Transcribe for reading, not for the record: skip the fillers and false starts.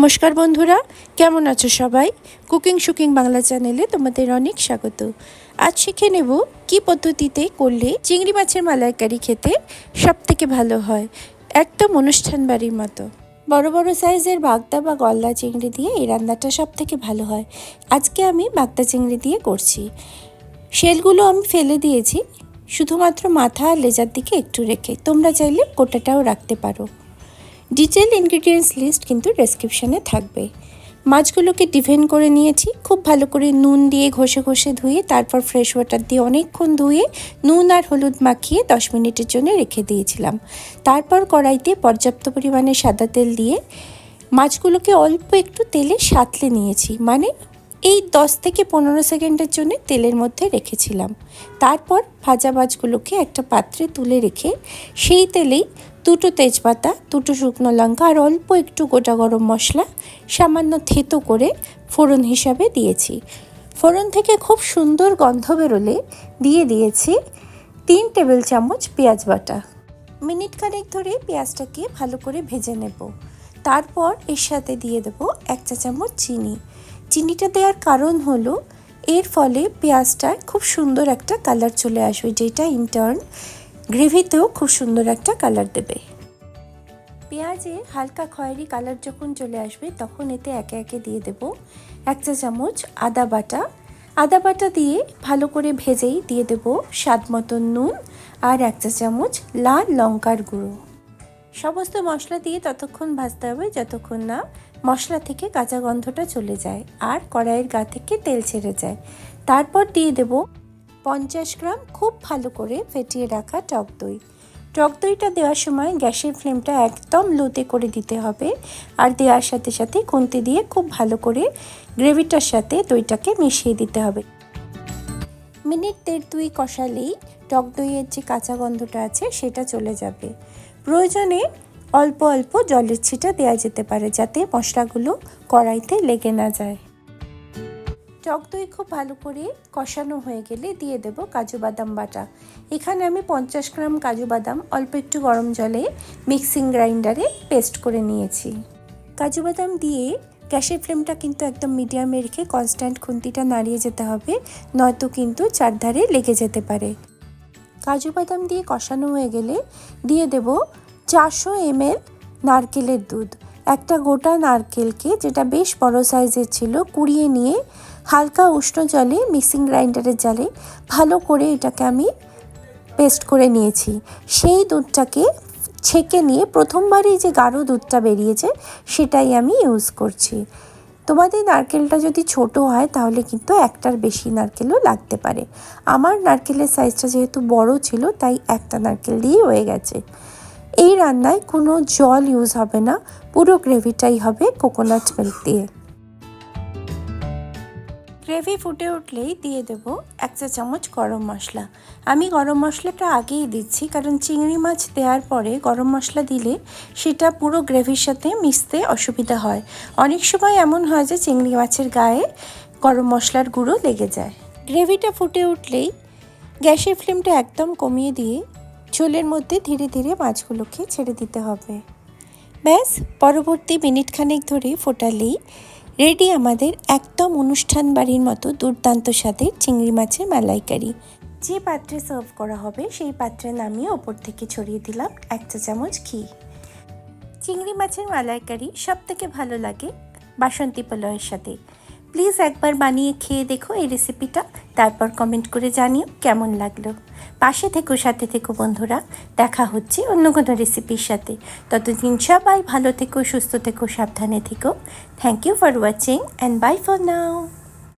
নমস্কার বন্ধুরা, কেমন আছো সবাই? কুকিং শুকিং বাংলা চ্যানেলে তোমাদের অনেক স্বাগত। আজ শিখে নেব কি পদ্ধতিতে করলে চিংড়ি মাছের মালাইকারি খেতে সবথেকে ভালো হয়, একদম অনুষ্ঠান বাড়ির মতো। বড় বড় সাইজের বাগদা বা গলদা চিংড়ি দিয়ে এই রান্নাটা সবথেকে ভালো হয়। আজকে আমি বাগদা চিংড়ি দিয়ে করছি। শেলগুলো আমি ফেলে দিয়েছি, শুধুমাত্র মাথা আর লেজার দিকে একটু রেখে। তোমরা চাইলে গোটাটাও রাখতে পারো। ডিটেল ইনগ্রিডিয়েন্টস লিস্ট কিন্তু ডেসক্রিপশানে থাকবে। মাছগুলোকে ডিভেন করে নিয়েছি, খুব ভালো করে নুন দিয়ে ঘষে ঘষে ধুয়ে, তারপর ফ্রেশ ওয়াটার দিয়ে অনেকক্ষণ ধুয়ে নুন আর হলুদ মাখিয়ে 10 মিনিটের জন্য রেখে দিয়েছিলাম। তারপর কড়াইতে পর্যাপ্ত পরিমাণে সাদা তেল দিয়ে মাছগুলোকে অল্প একটু তেলে সাঁতলে নিয়েছি, মানে এই 10 থেকে 15 সেকেন্ডের জন্য তেলের মধ্যে রেখেছিলাম। তারপর ভাজা মাছগুলোকে একটা পাত্রে তুলে রেখে সেই তেলেই 2টো তেজপাতা, 2টো শুকনো লঙ্কা আর অল্প একটু গোটা গরম মশলা সামান্য থেতো করে ফোড়ন হিসাবে দিয়েছি। ফোড়ন থেকে খুব সুন্দর গন্ধ বেরোলে দিয়ে দিয়েছি 3 টেবিল চামচ পেঁয়াজ বাটা। মিনিট খানেক ধরে পেঁয়াজটাকে ভালো করে ভেজে নেব। তারপর এর সাথে দিয়ে দেব 1 চা চামচ চিনি। চিনিটা দেওয়ার কারণ হলো এর ফলে পেঁয়াজটায় খুব সুন্দর একটা কালার চলে আসবে, যেটা ইনটার্ন গ্রেভিতেও খুব সুন্দর একটা কালার দেবে। পেঁয়াজে হালকা খয়েরি কালার যখন চলে আসবে তখন এতে একে একে দিয়ে দেব 1 চা চামচ আদা বাটা। আদা বাটা দিয়ে ভালো করে ভেজেই দিয়ে দেব স্বাদ মতন নুন আর 1 চা চামচ লাল লঙ্কার গুঁড়ো। সমস্ত মশলা দিয়ে ততক্ষণ ভাজতে হবে যতক্ষণ না মশলা থেকে কাঁচা গন্ধটা চলে যায় আর কড়াইয়ের গা থেকে তেল ছেড়ে যায়। তারপর দিয়ে দেব 50 গ্রাম খুব ভালো করে ফেটিয়ে রাখা টক দই। টক দইটা দেওয়ার সময় গ্যাসের ফ্লেমটা একদম লোতে করে দিতে হবে আর দেওয়ার সাথে সাথে খুন্তি দিয়ে খুব ভালো করে গ্রেভিটার সাথে দইটাকে মিশিয়ে দিতে হবে। মিনিট 1.5-2 কষালেই টক দইয়ের যে কাঁচা গন্ধটা আছে সেটা চলে যাবে। প্রয়োজনে অল্প অল্প জলের ছিটা দেওয়া যেতে পারে যাতে মশলাগুলো কড়াইতে লেগে না যায়। টক দই খুব ভালো করে কষানো হয়ে গেলে দিয়ে দেব কাজু বাদাম বাটা। এখানে আমি 50 গ্রাম কাজু বাদাম অল্প একটু গরম জলে মিক্সিং গ্রাইন্ডারে পেস্ট করে নিয়েছি। কাজু বাদাম দিয়ে গ্যাসের ফ্লেমটা কিন্তু একদম মিডিয়ামে রেখে কনস্ট্যান্ট খুন্তিটা নাড়িয়ে যেতে হবে, নয়তো কিন্তু চারধারে লেগে যেতে পারে। কাজু বাদাম দিয়ে কষানো হয়ে গেলে দিয়ে দেব 400 ml নারকেলের দুধ। একটা গোটা নারকেলকে, যেটা বেশ বড় সাইজের ছিল, কুড়িয়ে নিয়ে হালকা উষ্ণ জলে মিক্সিং গ্রাইন্ডারের জালে ভালো করে এটাকে আমি পেস্ট করে নিয়েছি। সেই দুধটাকে ছেঁকে নিয়ে প্রথমবারই যে গাঢ় দুধটা বেরিয়েছে সেটাই আমি ইউজ করছি। তোমাদের নারকেলটা যদি ছোট হয় তাহলে কিন্তু একটার বেশি নারকেলও লাগতে পারে। আমার নারকেলের সাইজটা যেহেতু বড় ছিল তাই একটা নারকেল দিয়েই হয়ে গেছে। এই রান্নায় কোনো জল ইউজ হবে না, পুরো গ্রেভিটাই হবে কোকোনাট মিল্ক দিয়ে। গ্রেভি ফুটে উঠলেই দিয়ে দেব 1 চা চামচ গরম মশলা। আমি গরম মশলাটা আগেই দিচ্ছি কারণ চিংড়ি মাছ দেওয়ার পরে গরম মশলা দিলে সেটা পুরো গ্রেভির সাথে মিশতে অসুবিধা হয়। অনেক সময় এমন হয় যে চিংড়ি মাছের গায়ে গরম মশলার গুঁড়ো লেগে যায়। গ্রেভিটা ফুটে উঠলেই গ্যাসের ফ্লেমটা একদম কমিয়ে দিয়ে ঝোলের মধ্যে ধীরে ধীরে মাছগুলোকে ছেড়ে দিতে হবে। ব্যাস, পরবর্তী মিনিট খানেক ধরে ফোটালেই রেডি আমাদের একদম অনুষ্ঠান বাড়ির মতো দুর্দান্ত স্বাদের চিংড়ি মাছের মালাইকারি। যে পাত্রে সার্ভ করা হবে সেই পাত্রে নামিয়ে ওপর থেকে ছড়িয়ে দিলাম 1 চা চামচ ঘি। চিংড়ি মাছের মালাইকারি সবথেকে ভালো লাগে বাসন্তী পোলাওয়ের সাথে। প্লিজ একবার বানিয়ে খেয়ে দেখো এই রেসিপিটা, তারপর কমেন্ট করে জানিও কেমন লাগলো। পাশে থেকো, সাথে থেকো বন্ধুরা। দেখা হচ্ছে অন্য কোনো রেসিপির সাথে। ততদিন সবাই ভালো থেকো, সুস্থ থেকো, সাবধানে থেকো। Thank you for watching and bye for now.